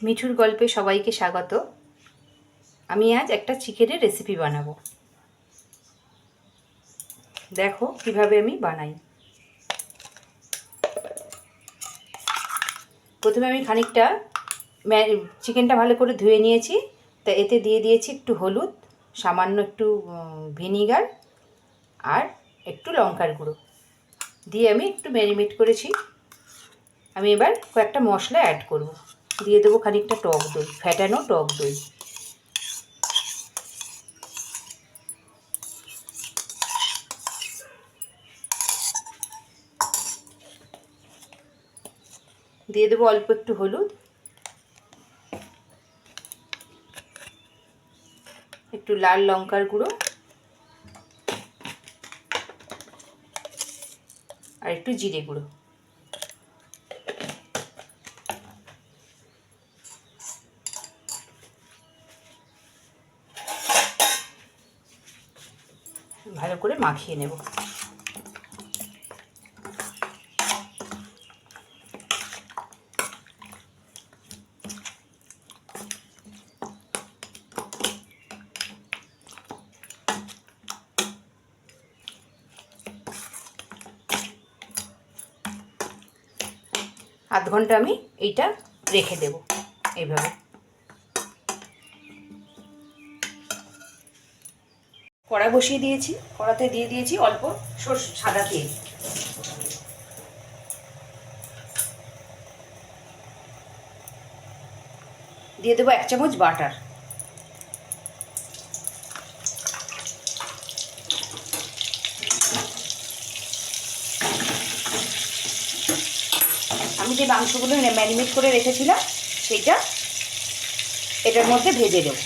মিঠুর গল্পে সবাইকে স্বাগত। আমি আজ একটা চিকেনের রেসিপি বানাবো। দেখো কিভাবে আমি বানাই। প্রথমে আমি খানিকটা চিকেনটা ভালো করে ধুয়ে নিয়েছি। তা এতে দিয়ে দিয়েছি একটু হলুদ, সামান্য একটু ভিনিগার আর একটু লঙ্কার গুঁড়ো দিয়ে আমি একটু ম্যারিনেট করেছি। আমি এবার কয়েকটা মশলা অ্যাড করব। দিয়ে দেবো খানিকটা টক দই, ফ্যাটানো টক দই। দিয়ে দেবো অল্প একটু হলুদ, একটু লাল লঙ্কার গুঁড়ো আর একটু জিরে গুঁড়ো। ভালো করে মাখিয়ে নেব। আধ ঘন্টা আমি এইটা রেখে দেব এইভাবে। কড়া বসিয়ে দিয়েছি, কড়াতে দিয়ে দিয়েছি অল্প সাদা তেল। দিয়ে দেবো 1 চামচ বাটার। আমি যে মাংসগুলো ম্যারিনেট করে রেখেছিলাম সেইটা এটার মধ্যে ভেজে দেব।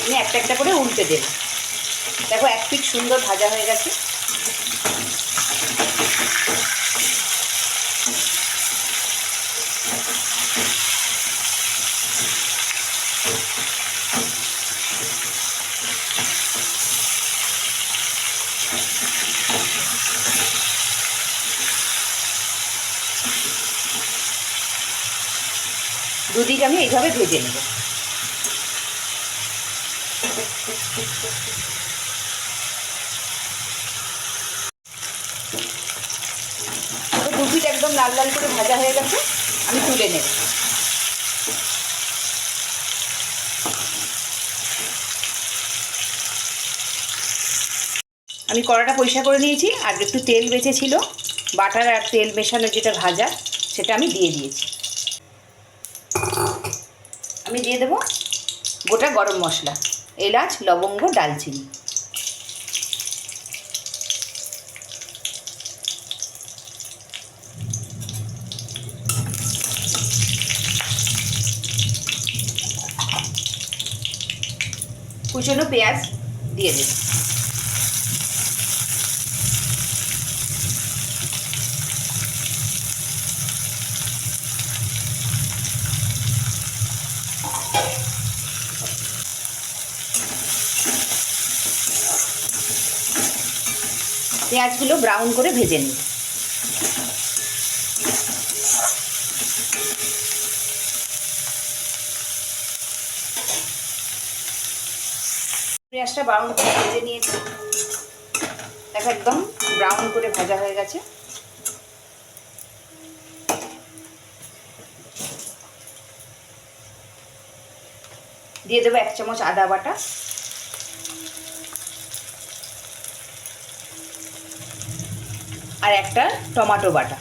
আমি একটা একটা করে উল্টে দেব। দেখো এক পিঠ সুন্দর ভাজা হয়ে গেছে। দুদিক আমি এইভাবে ভেজে নেব। দুপিঠ একদম লাল লাল করে ভাজা হয়ে গেছে, আমি তুলে নেব। আমি কড়াটা পরিষ্কার করে নিয়েছি, আর একটু তেল বেঁচেছিল, বাটার আর তেল মেশানো যেটা ভাজা, সেটা আমি দিয়ে দিয়েছি। আমি দিয়ে দেবো গোটা গরম মশলা, এলাচ, লবঙ্গ, দালচিনি। কুচনো পেঁয়াজ দিয়ে দেব। পেঁয়াজগুলো ব্রাউন করে ভেজে নিই। পেঁয়াজটা ব্রাউন করে ভেজে নিয়েছি। দেখো একদম ব্রাউন করে ভাজা হয়ে গেছে। দিয়ে দেবো 1 চামচ আদা বাটা, আর একটা টমেটো বাটা।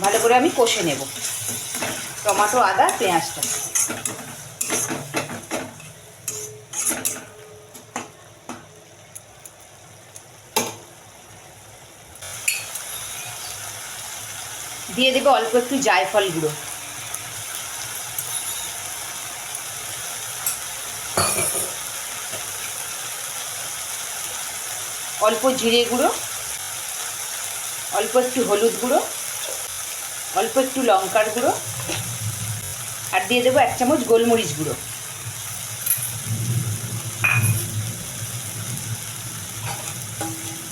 ভালো করে আমি কষে নেব টমেটো, আদা, পেঁয়াজটা। দিয়ে দেবো অল্প একটু জায়ফল গুঁড়ো, অল্প জিরে গুঁড়ো, অল্প একটু হলুদ গুঁড়ো, অল্প একটু লঙ্কার গুঁড়ো, আর দিয়ে দেবো 1 চামচ গোলমরিচ গুঁড়ো।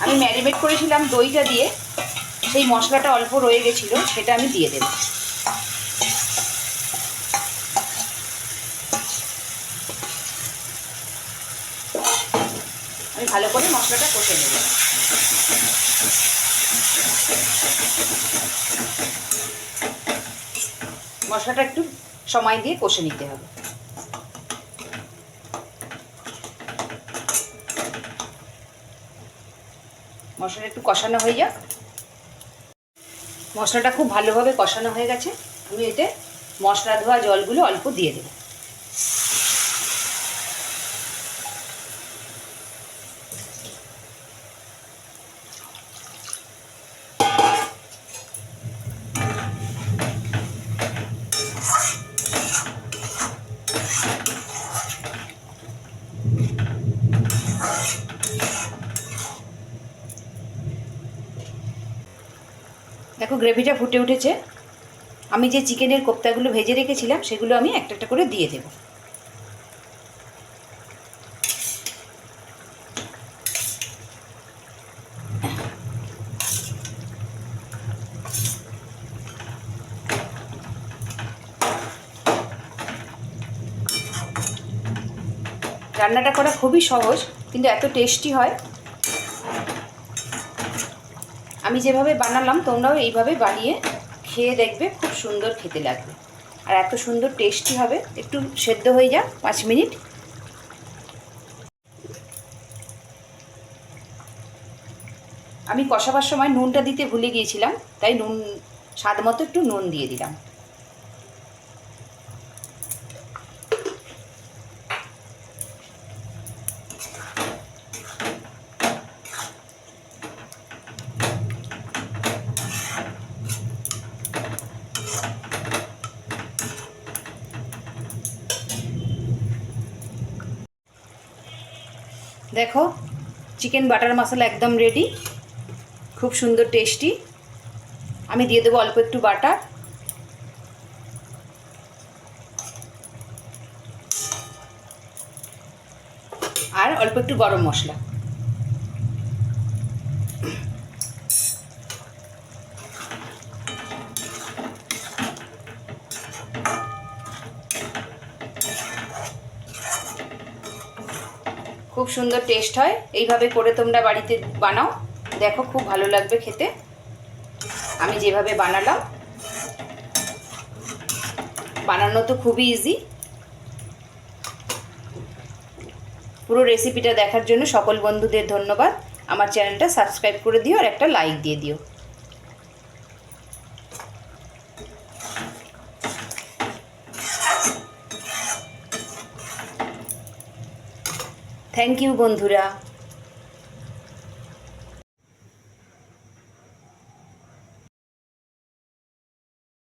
আমি ম্যারিনেট করেছিলাম দইটা দিয়ে, সেই মশলাটা অল্প রয়ে গেছিলো, সেটা আমি দিয়ে দেব। আমি ভালো করে মশলাটা কষে নেব। মশলাটা একটু সময় দিয়ে কষে নিতে হবে। মশলাটা একটু কষানো হয়ে যাক। মশলাটা খুব ভালোভাবে কষানো হয়ে গেছে। আমি এতে মশলা ধোয়া জলগুলো অল্প দিয়ে দেব। দেখো গ্রেভিটা ফুটে উঠেছে। আমি যে চিকেনের কোপ্তাগুলো ভেজে রেখেছিলাম সেগুলো আমি একটা একটা করে দিয়ে দেব। রান্নাটা করা খুবই সহজ, কিন্তু এত টেস্টি হয়। আমি যেভাবে বানালাম তোমরাও এইভাবে বানিয়ে খেয়ে দেখবে, খুব সুন্দর খেতে লাগবে আর এত সুন্দর টেস্টি হবে। একটু সেদ্ধ হয়ে যাক 5 মিনিট। আমি কষাবার সময় নুনটা দিতে ভুলে গিয়েছিলাম, তাই নুন স্বাদ মতো একটু নুন দিয়ে দিলাম। দেখো চিকেন বাটার মশলা একদম রেডি, খুব সুন্দর টেস্টি। আমি দিয়ে দেবো অল্প একটু বাটার, আর অল্প একটু গরম মশলা। খুব সুন্দর টেস্ট হয়। এইভাবে করে তোমরা বাড়িতে বানাও, দেখো খুব ভালো লাগবে খেতে। আমি যেভাবে বানালাম, বানানো তো খুবই ইজি। পুরো রেসিপিটা দেখার জন্য সকল বন্ধুদের ধন্যবাদ। আমার চ্যানেলটা সাবস্ক্রাইব করে দিও আর একটা লাইক দিয়ে দিও। থ্যাংক ইউ বন্ধুরা।